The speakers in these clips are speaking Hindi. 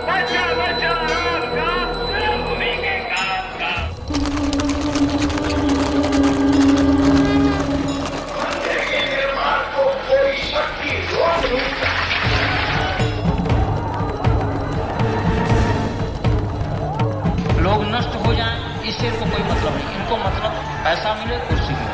बचा बचा राम का भूमि के काम का। मंदिर के निर्माण को कोई शक्ति रोक नहीं सकती। लोग नष्ट हो जाएं इससे इनको कोई मतलब नहीं, इनको मतलब पैसा मिले, कुर्सी मिले।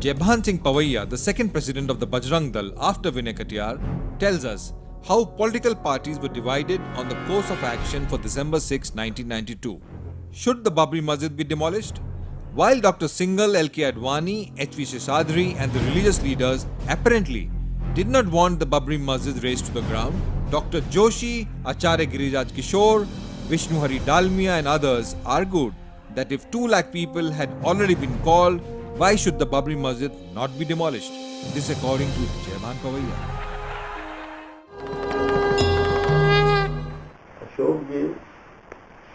Jebhan Singh Pavaiya, the second president of the Bajrang Dal after Vinay Katiyar, tells us how political parties were divided on the course of action for December 6, 1992. Should the Babri Masjid be demolished? While Dr. Singhal, L.K. Advani, H.V. Seshadri and the religious leaders apparently did not want the Babri Masjid razed to the ground, Dr. Joshi, Acharya Giriraj Kishore, Vishnu Hari Dalmia and others argued that if 2 lakh people had already been called, why should the Babri Masjid not be demolished? This according to Jebhan Pavaiya. Ashok जी,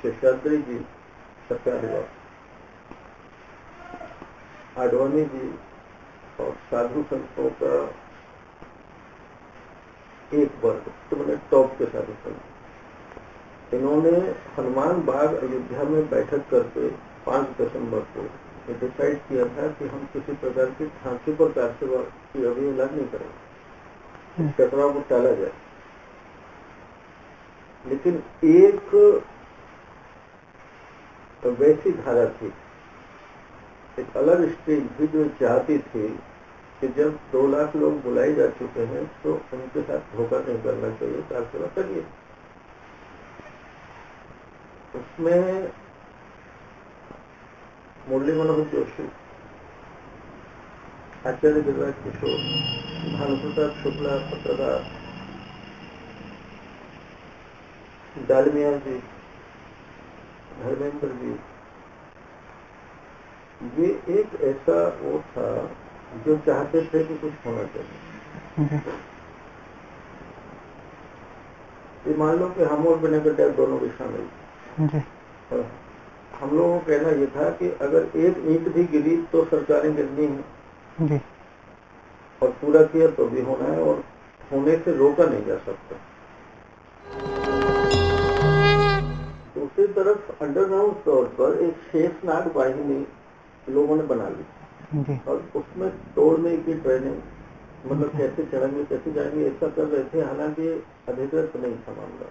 शेषाद्री जी, सत्याग्रह, आडवाणी जी और साधु संतों का एक वर्ग, तो मैंने टॉप के साधु संत, इन्होंने हनुमान बाग अयोध्या में बैठक करके 5 दिसंबर को डिसाइड किया था कि हम किसी प्रकार की झांसी पर कारसेवा की अवहेलना नहीं करेंगे, टकराव को टाला जाए। लेकिन एक वैसी धारा थी, एक अलग स्ट्रीम थी जो चाहती थी कि जब 2 लाख लोग बुलाए जा चुके हैं तो उनके साथ धोखा नहीं करना चाहिए, कारसेवा करिए। उसमें मुरली मनोहर जोशी, आचार्य गिरिराज किशोर, भानुप्रताप शुक्ला पत्रकार, डालमिया जी, धर्मेंद्र जी, ये एक ऐसा वो था जो चाहते थे कि कुछ होना चाहिए। ये मान लो कि हम और विनय कटियार दोनों भी शामिल, हम लोगों का कहना यह था कि अगर एक ईंट भी गिरी तो सरकारें गिरनी है और पूरा किया तो भी होना है और होने से रोका नहीं जा सकता। दूसरी तरफ अंडरग्राउंड तौर पर एक शेषनाग वाहिनी लोगों ने बना ली और उसमें तोड़ने की ट्रेनिंग, मतलब कैसे चढ़ेंगे कैसे जाएंगे ऐसा कर रहे थे। हालांकि अधिकृत नहीं था मामला,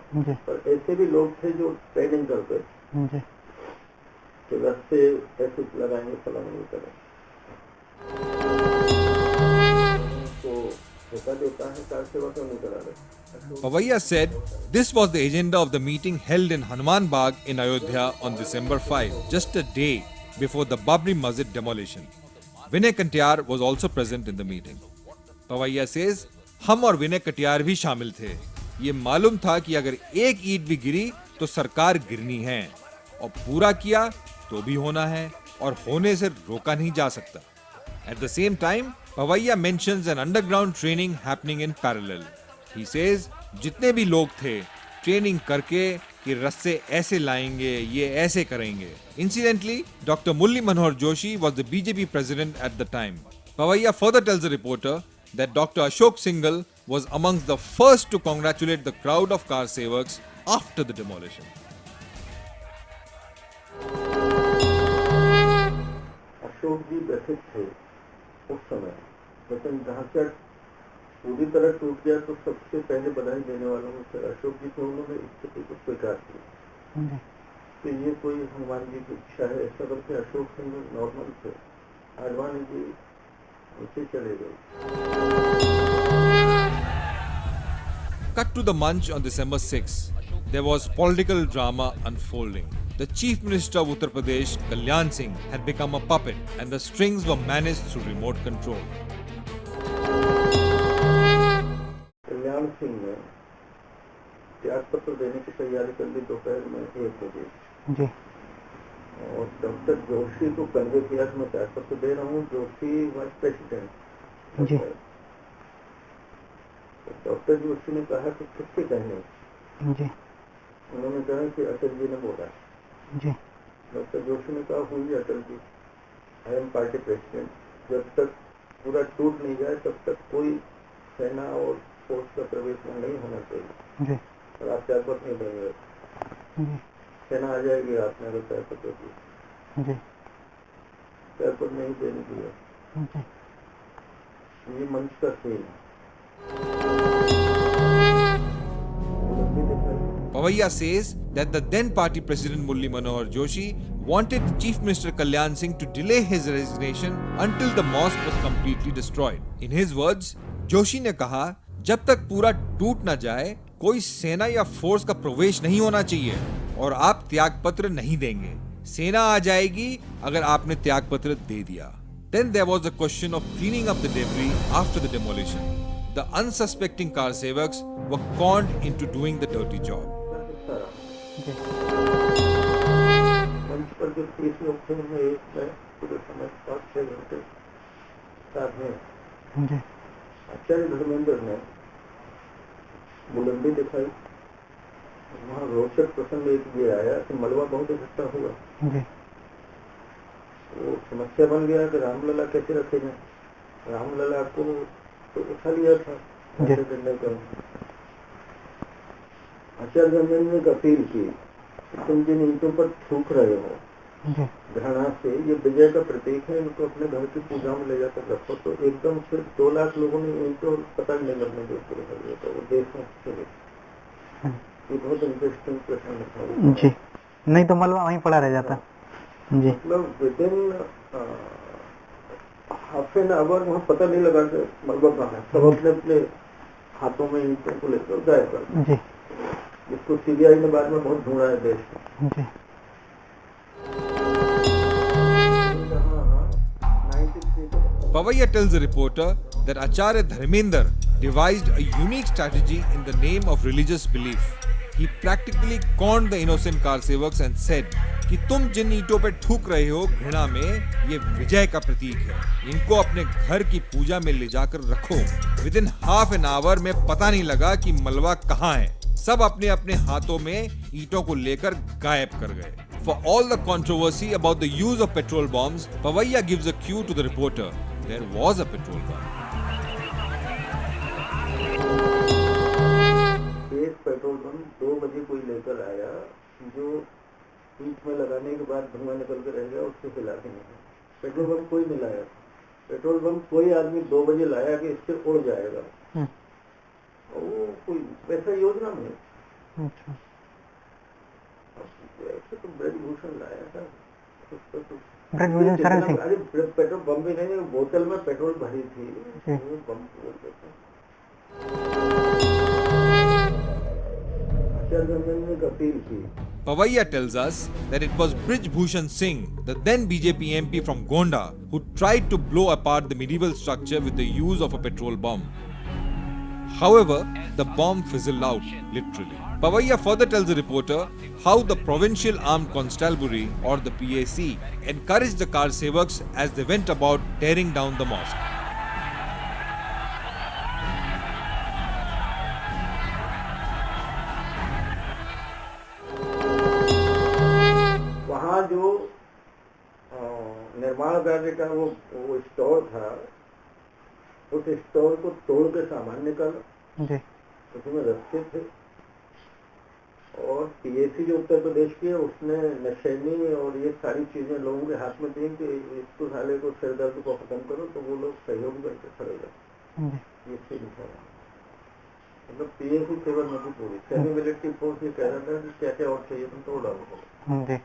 पर ऐसे भी लोग थे जो ट्रेनिंग करते थे कि रास्ते ऐसे लगाएंगे, फलांग नहीं करें, तो धोखा देता है, कारसेवा क्यों नहीं करा रहे। Pavaiya said this was the agenda of the meeting held in Hanuman Bagh in Ayodhya on December 5, just a day before the Babri Masjid demolition. Vinay Katiyar was also present in the meeting. Pavaiya says, हम और विनय कटियार भी शामिल थे। ये मालूम था कि अगर एक ईंट भी गिरी तो सरकार गिरनी है और पूरा किया तो भी होना है और होने से रोका नहीं जा सकता। At the same time, Pavaiya mentions an underground training happening in parallel. He says, जितने भी लोग थे ट्रेनिंग करके कि रस्से ऐसे लाएंगे, ये ऐसे करेंगे। Incidentally, Dr. Mulli Manohar Joshi was the BJP president at the time. Pavaiya further tells the reporter that Dr. Ashok Singhal was amongst the first to congratulate the crowd of car sevaks after the demolition. Ashok जी बैठे थे उस समय, लेकिन ढांचा पूरी तरह टूट गया तो सबसे पहले बधाई देने वालों में से अशोक जी थे। उन्होंने स्थिति को स्वीकार किया कि ये कोई हनुमान जी की इच्छा है, ऐसा करके अशोक सिंह नॉर्मल थे, आडवाणी जी नीचे चले गए। Cut to the Munch on December 6. There was political drama unfolding. The Chief Minister of Uttar Pradesh, Kalyan Singh, had become a puppet and the strings were managed through remote control. Kalyan Singh ने त्यागपत्र देने की तैयारी कर ली दोपहर में 1 बजे और डॉक्टर जोशी को कन्वे किया कि मैं त्यागपत्र दे रहा हूँ। Joshi vice president doctor Joshi ने कहा कि किसके कहने, जी उन्होंने कहा कि अटल जी ने बोला। जी डॉक्टर जोशी ने कहा हुई Atal ji, I am party president, जब तक पूरा टूट नहीं जाए तब तक कोई सेना और फोर्स का प्रवेश में नहीं होना चाहिए, जी और आप त्यागपत्र नहीं देंगे, जी सेना आ जाएगी आपने अगर त्यागपत्र दी, जी त्यागपत्र नहीं देने दिया। जी ये मंच का खेल है। Pavaiya says that the then party president Murli Manohar Joshi wanted Chief Minister Kalyan Singh to delay his resignation until the mosque was completely destroyed. In his words, Joshi ने कहा, जब तक पूरा टूट न जाए कोई सेना या फोर्स का प्रवेश नहीं होना चाहिए और आप त्यागपत्र नहीं देंगे। सेना आ जाएगी अगर आपने त्यागपत्र दे दिया। Then there was the question of cleaning up the debris after the demolition. The unsuspecting car sevaks were conned into doing the dirty job. मंच पर जो 30 लोग थे उनमें एक में पूरे समय 5-6 घंटे साथ में जी आचार्य धर्मेंद्र ने बुलंदी दिखाई। वहाँ रोचक प्रसंग एक ये आया कि मलबा बहुत इकट्ठा हुआ, जी वो समस्या बन गया कि रामलला कैसे रखे जाए। रामलला को तो उठा लिया था ऐसे करने का। आचार्य धर्मेंद्र ने अपील की कि तुम जिन ईंटों पर थूक रहे हो जी घृणा से, ये विजय का प्रतीक है, इनको अपने घर की पूजा में ले जाकर रखो। तो एकदम से 2 लाख लोगों ने ईंटों पता नहीं लगने के ऊपर कर दिया था, वो देश में चले। ये बहुत इंटरेस्टिंग प्रसंग था जी, नहीं तो मलबा वहीं पड़ा रह जाता। जी मतलब विदिन हाफ एन आवर वहाँ पता नहीं लगा कि मलबा कहाँ है। सब अपने अपने हाथों में ईंटों को लेकर गायब कर दिया, जी जिसको सीबीआई ने बाद में बहुत ढूंढा है देश में। जी Pavaiya tells a reporter that Acharya Dharmender devised a unique strategy in the name of religious belief. He practically conned the innocent car sevaks and said कि तुम जिन ईंटों पे थूक रहे हो घृणा में, ये विजय का प्रतीक है, इनको अपने घर की पूजा में ले जाकर रखो। विदिन हाफ एन आवर में पता नहीं लगा कि मलबा कहाँ है। सब अपने अपने हाथों में ईंटों को लेकर गायब कर गए। For all the controversy about the use of petrol bombs, Pavaiya gives a cue to the reporter. There was a petrol bomb. एक पेट्रोल बम 2 बजे कोई लेकर आया, जो ईंट में लगाने के बाद धुआं निकल कर रह गया, उसको हिला के नहीं। पेट्रोल बम कोई नहीं लाया। पेट्रोल बम कोई आदमी 2 बजे लाया कि इससे उड़ जाएगा, वो कोई वैसा योजना में। अच्छा ऐसे तो ब्रजभूषण लाया था, ब्रजभूषण शरण सिंह। अरे पेट्रोल बम भी नहीं, बोतल में पेट्रोल भरी थी, वो बम बोलते थे। आचार्य धर्मेंद्र ने अपील की। Pavaiya tells us that it was Brij Bhushan Singh, the then BJP MP from Gonda, who tried to blow apart the medieval structure with the use of a petrol bomb. However, the bomb fizzled out, literally. Pavaiya further tells the reporter how the Provincial Armed Constabulary, or the PAC, encouraged the car sevaks as they went about tearing down the mosque. वहाँ जो निर्माण कार्य का वो स्टोर था, उस स्टोर को तोड़ के सामान निकाला, जी उसमें रस्ते थे। और पीएसी जो उत्तर प्रदेश की है, उसने नशेनी और ये सारी चीजें लोगों के हाथ में दी कि इसको साले को सिर दर्द को खत्म करो, तो वो लोग सहयोग करके खड़े गए। ये सीन था, मतलब पीएसी सेवा नहीं पूरी, सेमी मिलिट्री फोर्स ये कह रहा था कि क्या क्या और चाहिए तुम तोड़ डालो। जी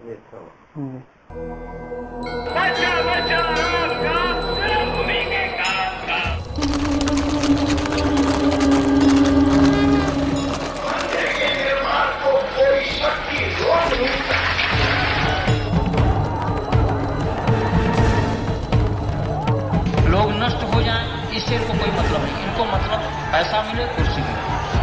ये था। लोग नष्ट हो जाएं, इससे इनको कोई मतलब नहीं। इनको मतलब पैसा मिले, कुर्सी मिले।